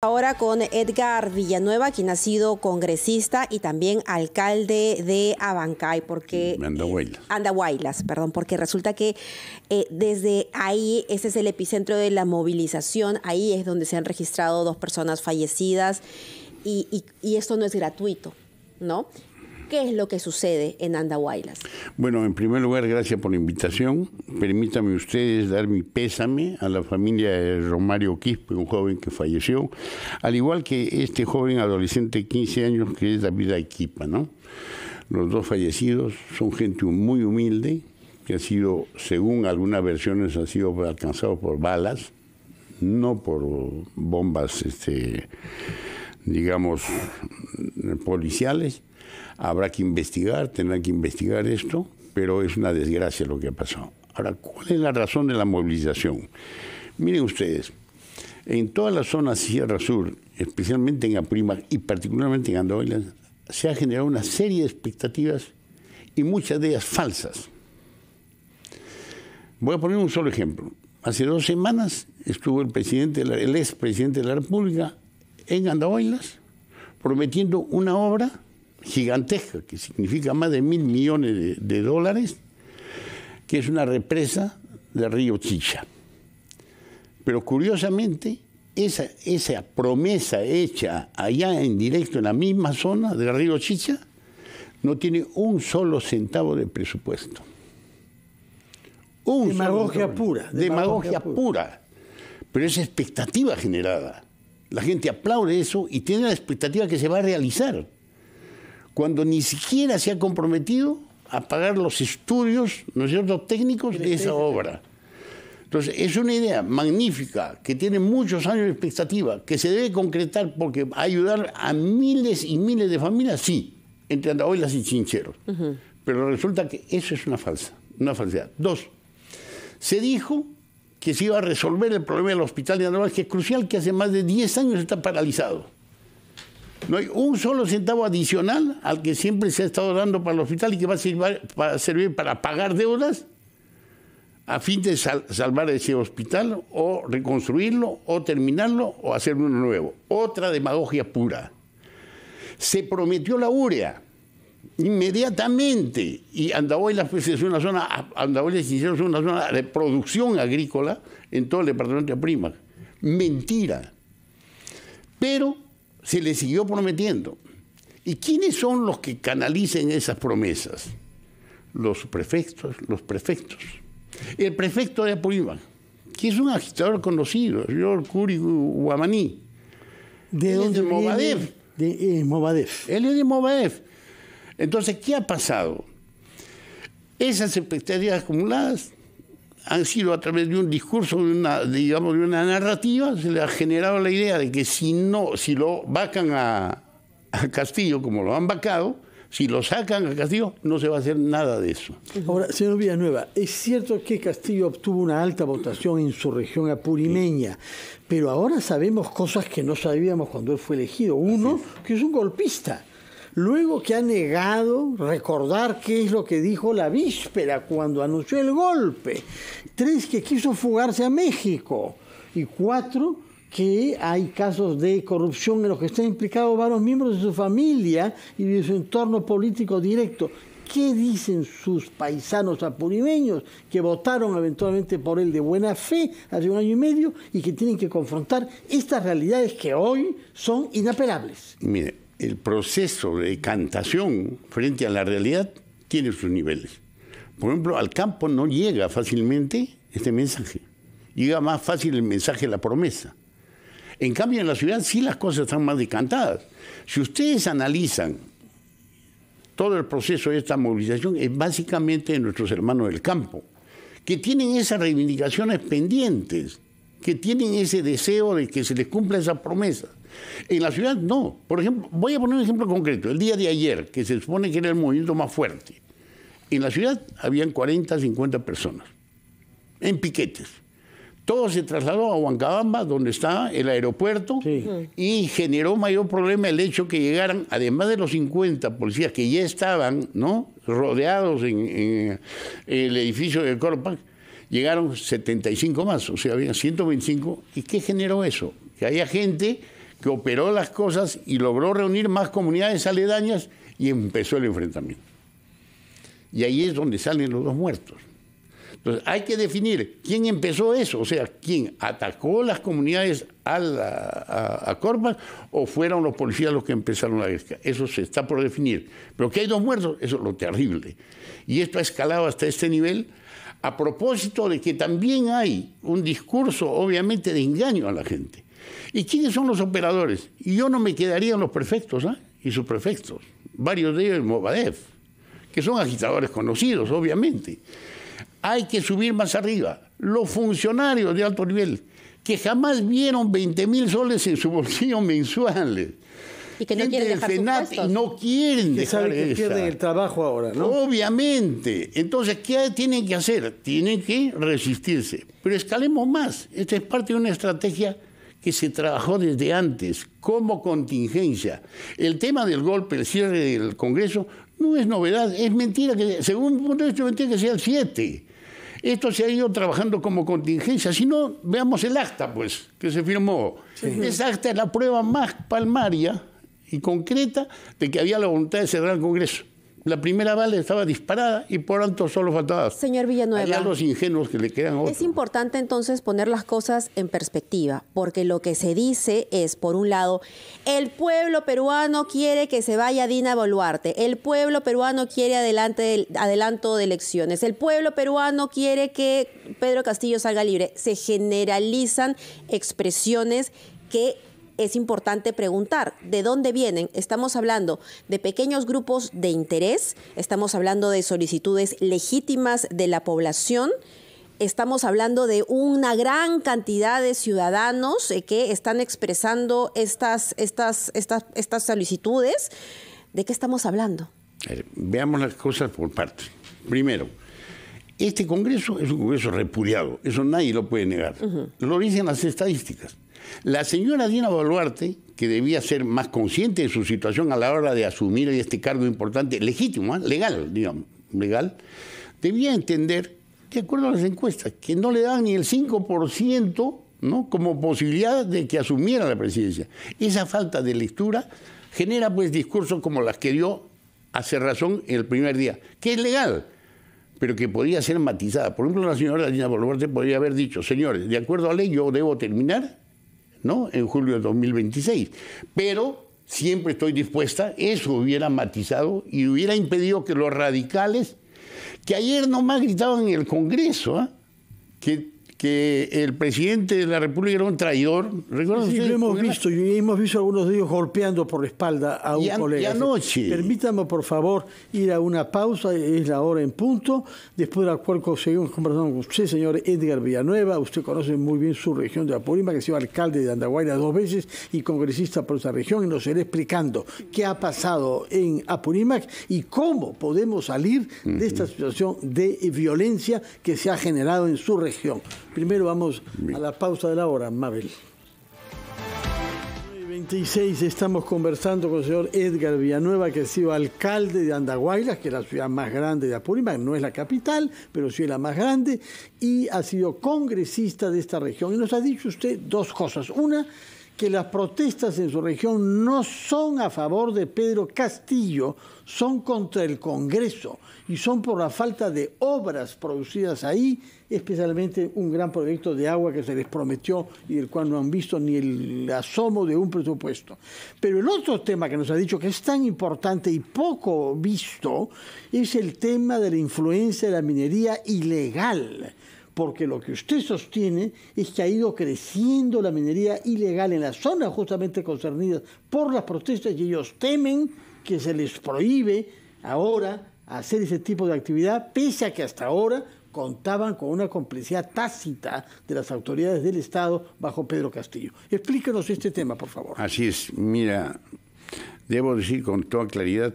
Ahora con Edgar Villanueva, quien ha sido congresista y también alcalde de Abancay, Andahuaylas, perdón, porque resulta que desde ahí, ese es el epicentro de la movilización, ahí es donde se han registrado 2 personas fallecidas y esto no es gratuito, ¿no? ¿Qué es lo que sucede en Andahuaylas? Bueno, en primer lugar, gracias por la invitación. Permítanme ustedes dar mi pésame a la familia de Romario Quispe, un joven que falleció, al igual que este joven adolescente de 15 años que es David Arequipa, ¿no? Los 2 fallecidos son gente muy humilde, que ha sido, según algunas versiones, han sido alcanzados por balas, no por bombas, digamos, policiales. Habrá que investigar, tendrán que investigar esto, pero es una desgracia lo que ha pasado. Ahora, ¿cuál es la razón de la movilización? Miren ustedes, en toda la zona Sierra Sur, especialmente en Apurímac y particularmente en Andahuaylas, se ha generado una serie de expectativas y muchas de ellas falsas. Voy a poner un solo ejemplo. Hace 2 semanas estuvo el expresidente de la República en Andahuaylas prometiendo una obra gigantesca, que significa más de $1.000 millones de dólares, que es una represa del río Chicha. Pero curiosamente, esa promesa hecha allá en directo en la misma zona del río Chicha no tiene un solo centavo de presupuesto. Demagogia pura. Demagogia pura. Pero es expectativa generada. La gente aplaude eso y tiene la expectativa que se va a realizar, cuando ni siquiera se ha comprometido a pagar los estudios, ¿no es cierto?, técnicos de esa obra. Entonces, es una idea magnífica, que tiene muchos años de expectativa, que se debe concretar porque va a ayudar a miles y miles de familias, sí, entre Andahuaylas y Chincheros. Pero resulta que eso es una falsedad. 2, se dijo que se iba a resolver el problema del hospital de Andahuaylas, que es crucial, que hace más de 10 años está paralizado. No hay un solo centavo adicional al que siempre se ha estado dando para el hospital y que va a servir para pagar deudas a fin de salvar ese hospital o reconstruirlo o terminarlo o hacer uno nuevo. Otra demagogia pura. Se prometió la urea inmediatamente y Andahuaylas pues, es una zona, Andahuaylas y Chincheros es una zona de producción agrícola en todo el departamento de Apurímac. Mentira. Pero se le siguió prometiendo. ¿Y quiénes son los que canalicen esas promesas? Los prefectos. El prefecto de Apurímac, que es un agitador conocido, el señor Curi Guamaní. ¿De dónde viene? Movadef. De Movadef. Él es de Movadef. Entonces, ¿qué ha pasado? Esas expectativas acumuladas han sido a través de un discurso, de una narrativa, se le ha generado la idea de que si lo vacan a Castillo, como lo han vacado, si lo sacan a Castillo, no se va a hacer nada de eso. Ahora, señor Villanueva, es cierto que Castillo obtuvo una alta votación en su región apurimeña, pero ahora sabemos cosas que no sabíamos cuando él fue elegido. Uno, que es un golpista. Luego que ha negado recordar qué es lo que dijo la víspera cuando anunció el golpe. 3, que quiso fugarse a México. Y 4, que hay casos de corrupción en los que están implicados varios miembros de su familia y de su entorno político directo. ¿Qué dicen sus paisanos apurimeños que votaron eventualmente por él de buena fe hace 1 año y medio y que tienen que confrontar estas realidades que hoy son inapelables? Mire, el proceso de decantación frente a la realidad tiene sus niveles. Por ejemplo, al campo no llega fácilmente este mensaje. Llega más fácil el mensaje de la promesa. En cambio, en la ciudad sí las cosas están más decantadas. Si ustedes analizan todo el proceso de esta movilización, es básicamente de nuestros hermanos del campo, que tienen esas reivindicaciones pendientes, que tienen ese deseo de que se les cumpla esa promesa. En la ciudad no. Por ejemplo, voy a poner un ejemplo concreto. El día de ayer, que se supone que era el movimiento más fuerte, en la ciudad habían 40, 50 personas en piquetes. Todo se trasladó a Huancabamba, donde está el aeropuerto, y generó mayor problema el hecho que llegaran, además de los 50 policías que ya estaban, ¿no?, rodeados en el edificio del Corpac, llegaron 75 más, o sea, había 125. ¿Y qué generó eso? Que haya gente que operó las cosas y logró reunir más comunidades aledañas y empezó el enfrentamiento. Y ahí es donde salen los 2 muertos. Entonces, hay que definir quién empezó eso, o sea, quién atacó las comunidades a Corpas o fueron los policías los que empezaron la guerra. Eso se está por definir. Pero que hay 2 muertos, eso es lo terrible. Y esto ha escalado hasta este nivel a propósito de que también hay un discurso, obviamente, de engaño a la gente. ¿Y quiénes son los operadores? Y yo no me quedaría en los prefectos y subprefectos, varios de ellos en Movadef, que son agitadores conocidos, obviamente. Hay que subir más arriba. Los funcionarios de alto nivel, que jamás vieron 20.000 soles en su bolsillo mensuales. Y que no quieren dejar sus puestos. Y no quieren dejar que pierden el trabajo ahora, ¿no? Obviamente. Entonces, ¿qué tienen que hacer? Tienen que resistirse. Pero escalemos más. Esta es parte de una estrategia que se trabajó desde antes, como contingencia. El tema del golpe, el cierre del Congreso, no es novedad, es mentira, que según mi punto de vista, es mentira que sea el 7. Esto se ha ido trabajando como contingencia. Si no, veamos el acta, pues, que se firmó. Sí. Esa acta es la prueba más palmaria y concreta de que había la voluntad de cerrar el Congreso. La primera bala estaba disparada y por tanto solo faltaba. Señor Villanueva, allá los ingenuos que le quedan a otros. Es importante entonces poner las cosas en perspectiva, porque lo que se dice es, por un lado, el pueblo peruano quiere que se vaya Dina Boluarte, el pueblo peruano quiere adelanto de elecciones, el pueblo peruano quiere que Pedro Castillo salga libre. Se generalizan expresiones que es importante preguntar de dónde vienen. Estamos hablando de pequeños grupos de interés, estamos hablando de solicitudes legítimas de la población, estamos hablando de una gran cantidad de ciudadanos que están expresando estas solicitudes. ¿De qué estamos hablando? Veamos las cosas por partes. Primero, este Congreso es un Congreso repudiado, eso nadie lo puede negar. Lo dicen las estadísticas. La señora Dina Boluarte, que debía ser más consciente de su situación a la hora de asumir este cargo importante, legítimo, legal, digamos, legal, debía entender, de acuerdo a las encuestas, que no le daban ni el 5%, ¿no?, como posibilidad de que asumiera la presidencia. Esa falta de lectura genera pues discursos como las que dio a Cerrazón el primer día, que es legal, pero que podía ser matizada. Por ejemplo, la señora Dina Boluarte podría haber dicho, señores, de acuerdo a ley yo debo terminar, ¿no?, en julio de 2026. Pero siempre estoy dispuesta, eso hubiera matizado y hubiera impedido que los radicales, que ayer nomás gritaban en el Congreso, que el presidente de la República era un traidor. ¿Recuerdan sí, ustedes? Lo hemos visto, y hemos visto algunos de ellos golpeando por la espalda a un colega. Y anoche. Permítame, por favor, ir a una pausa, es la hora en punto, después de la cual seguimos conversando con usted, señor Edgar Villanueva. Usted conoce muy bien su región de Apurímac, que ha sido alcalde de Andahuaylas 2 veces y congresista por esa región, y nos irá explicando qué ha pasado en Apurímac y cómo podemos salir de esta situación de violencia que se ha generado en su región. Primero vamos a la pausa de la hora, Mabel. 26 estamos conversando con el señor Edgar Villanueva, que ha sido alcalde de Andahuaylas, que es la ciudad más grande de Apurímac, no es la capital, pero sí es la más grande, y ha sido congresista de esta región. Y nos ha dicho usted 2 cosas. Una, que las protestas en su región no son a favor de Pedro Castillo, son contra el Congreso y son por la falta de obras producidas ahí, especialmente un gran proyecto de agua que se les prometió y del cual no han visto ni el asomo de un presupuesto. Pero el otro tema que nos ha dicho que es tan importante y poco visto es el tema de la influencia de la minería ilegal. Porque lo que usted sostiene es que ha ido creciendo la minería ilegal en las zonas justamente concernidas por las protestas y ellos temen que se les prohíbe ahora hacer ese tipo de actividad, pese a que hasta ahora contaban con una complicidad tácita de las autoridades del Estado bajo Pedro Castillo. Explíquenos este tema, por favor. Así es. Mira, debo decir con toda claridad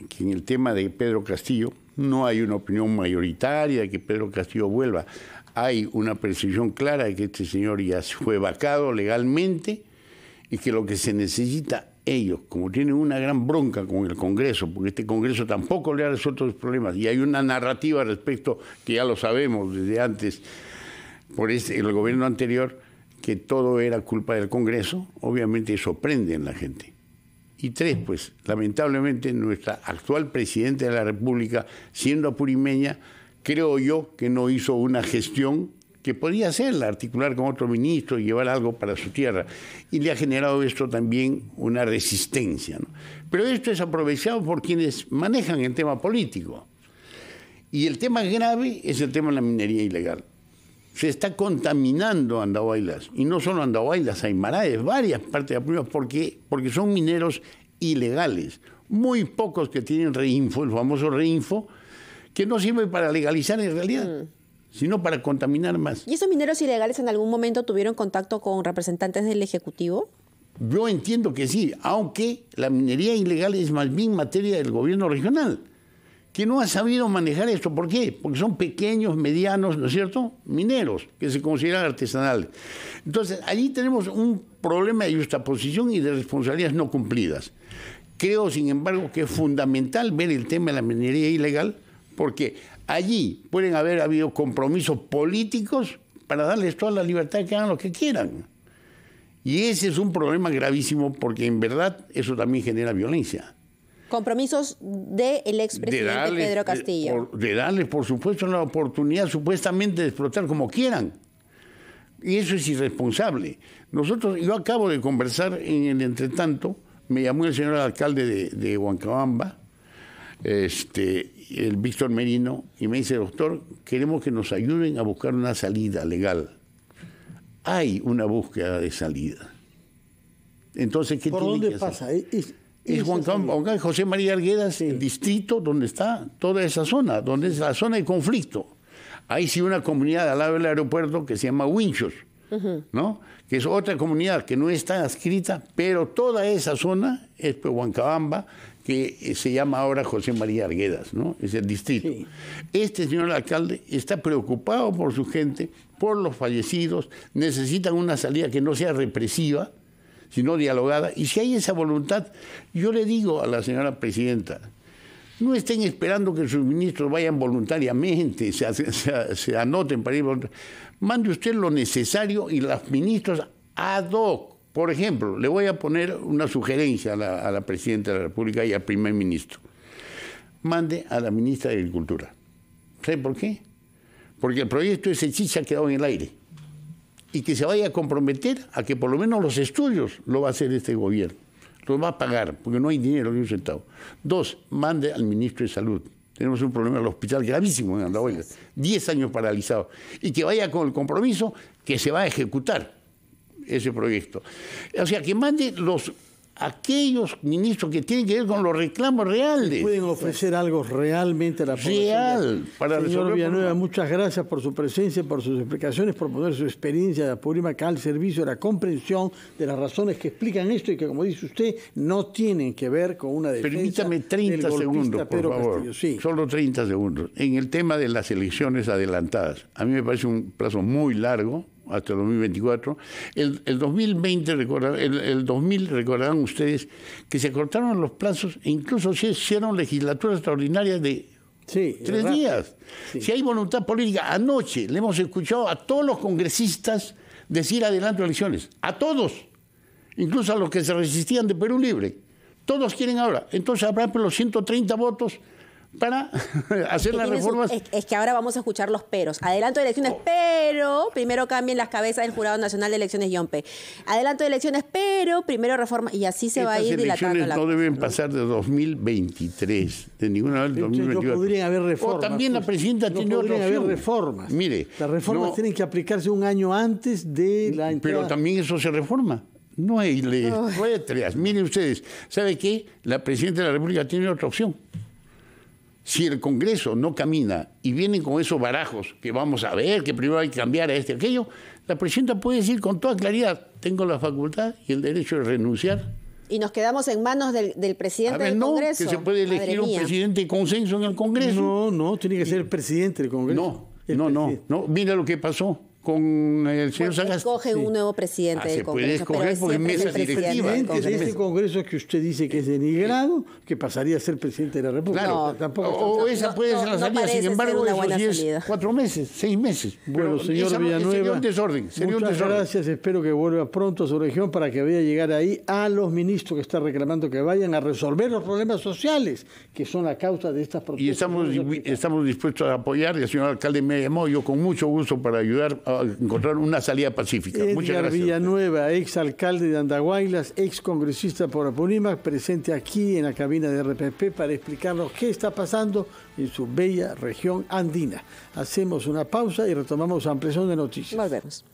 que en el tema de Pedro Castillo no hay una opinión mayoritaria de que Pedro Castillo vuelva. Hay una percepción clara de que este señor ya fue vacado legalmente y que lo que se necesita ellos, como tienen una gran bronca con el Congreso, porque este Congreso tampoco le ha resuelto los problemas, y hay una narrativa al respecto que ya lo sabemos desde antes por el gobierno anterior, que todo era culpa del Congreso, obviamente sorprende en la gente. Y 3, pues, lamentablemente, nuestra actual presidenta de la República, siendo apurimeña, creo yo que no hizo una gestión que podía hacerla, articular con otro ministro y llevar algo para su tierra. Y le ha generado esto también una resistencia, ¿no? Pero esto es aprovechado por quienes manejan el tema político. Y el tema grave es el tema de la minería ilegal. Se está contaminando Andahuaylas, y no solo Andahuaylas, Aymara, de varias partes de Apurímac, porque son mineros ilegales. Muy pocos que tienen reinfo, el famoso reinfo, que no sirve para legalizar en realidad, sino para contaminar más. ¿Y esos mineros ilegales en algún momento tuvieron contacto con representantes del Ejecutivo? Yo entiendo que sí, aunque la minería ilegal es más bien materia del gobierno regional, que no ha sabido manejar esto. ¿Por qué? Porque son pequeños, medianos, ¿no es cierto?, mineros, que se consideran artesanales. Entonces, allí tenemos un problema de justaposición y de responsabilidades no cumplidas. Creo, sin embargo, que es fundamental ver el tema de la minería ilegal, porque allí pueden haber habido compromisos políticos para darles toda la libertad de que hagan lo que quieran. Y ese es un problema gravísimo, porque en verdad eso también genera violencia. Compromisos del expresidente Pedro Castillo. De darles, por supuesto, la oportunidad supuestamente de explotar como quieran. Y eso es irresponsable. Yo acabo de conversar en el entretanto, me llamó el señor alcalde de Huancabamba, el Víctor Merino, y me dice: doctor, queremos que nos ayuden a buscar una salida legal. Hay una búsqueda de salida. Entonces, ¿qué ¿por tiene dónde que pasa? hacer? Es José María Arguedas, sí. El distrito donde está toda esa zona, donde es la zona de conflicto. Hay sí una comunidad al lado del aeropuerto que se llama Huinchos, ¿no?, que es otra comunidad que no está adscrita, pero toda esa zona es Huancabamba, que se llama ahora José María Arguedas, ¿no?, es el distrito. Sí. Este señor alcalde está preocupado por su gente, por los fallecidos, necesitan una salida que no sea represiva, sino dialogada. Y si hay esa voluntad, yo le digo a la señora presidenta, no estén esperando que sus ministros vayan voluntariamente, se anoten para ir voluntariamente. Mande usted lo necesario y los ministros ad hoc. Por ejemplo, le voy a poner una sugerencia a la presidenta de la República y al primer ministro. Mande a la ministra de Agricultura. ¿Sabe por qué? Porque el proyecto ese chicha ha quedado en el aire. Y que se vaya a comprometer a que por lo menos los estudios lo va a hacer este gobierno. Los va a pagar, porque no hay dinero ni un centavo. 2, mande al ministro de Salud. Tenemos un problema en el hospital gravísimo en Andahuaylas, 10 años paralizado. Y que vaya con el compromiso que se va a ejecutar ese proyecto. O sea, que mande aquellos ministros que tienen que ver con los reclamos reales. Pueden ofrecer algo realmente a la población. Real. Señor Villanueva, muchas gracias por su presencia, por sus explicaciones, por poner su experiencia de Apurímac al servicio de la comprensión de las razones que explican esto y que, como dice usted, no tienen que ver con una defensa. Permítame 30 segundos, por favor. Castillo. Sí. Solo 30 segundos. En el tema de las elecciones adelantadas, a mí me parece un plazo muy largo, hasta el 2024. El 2020, el 2000, recordarán ustedes que se cortaron los plazos e incluso se hicieron legislaturas extraordinarias de 3 días. Sí. Si hay voluntad política, anoche le hemos escuchado a todos los congresistas decir adelanto elecciones, a todos, incluso a los que se resistían de Perú Libre. Todos quieren ahora. Entonces habrá los 130 votos para hacer las reformas. Es que ahora vamos a escuchar los peros. Adelanto de elecciones, pero primero cambien las cabezas del Jurado Nacional de Elecciones Yompe. Adelanto de elecciones, pero primero reforma. Y así se va a ir dilatando la cosa. No deben pasar de 2023, de ninguna vez 2024. No podrían haber reformas. O también la presidenta tiene otra opción. Haber reformas. Mire, las reformas tienen que aplicarse un año antes de la entrada. Pero también eso se reforma. No hay letras. Miren ustedes, ¿sabe qué? La presidenta de la República tiene otra opción. Si el Congreso no camina y vienen con esos barajos que vamos a ver, que primero hay que cambiar a aquello, la presidenta puede decir con toda claridad: tengo la facultad y el derecho de renunciar. Y nos quedamos en manos del presidente del Congreso. Que se puede elegir un presidente de consenso en el Congreso. No, tiene que ser el presidente del Congreso. No. Mira lo que pasó. con el señor Sagasti. Escogen un nuevo presidente del Congreso. Se puede escoger porque es mesa directiva. De este Congreso que usted dice que es denigrado, que pasaría a ser presidente de la República. Claro, o esa puede ser la salida, sin embargo, eso sí es 4 meses, 6 meses. Bueno, señor Villanueva, sería un desorden. Muchas gracias, espero que vuelva pronto a su región para que vaya a llegar ahí a los ministros que están reclamando que vayan a resolver los problemas sociales, que son la causa de estas protestas. Y estamos dispuestos a apoyar, y el señor alcalde me llamó, yo con mucho gusto para ayudar a encontrar una salida pacífica. Muchas gracias. Villanueva, ex alcalde de Andahuaylas, ex congresista por Apurímac, presente aquí en la cabina de RPP para explicarnos qué está pasando en su bella región andina. Hacemos una pausa y retomamos ampliación de noticias. Volvemos.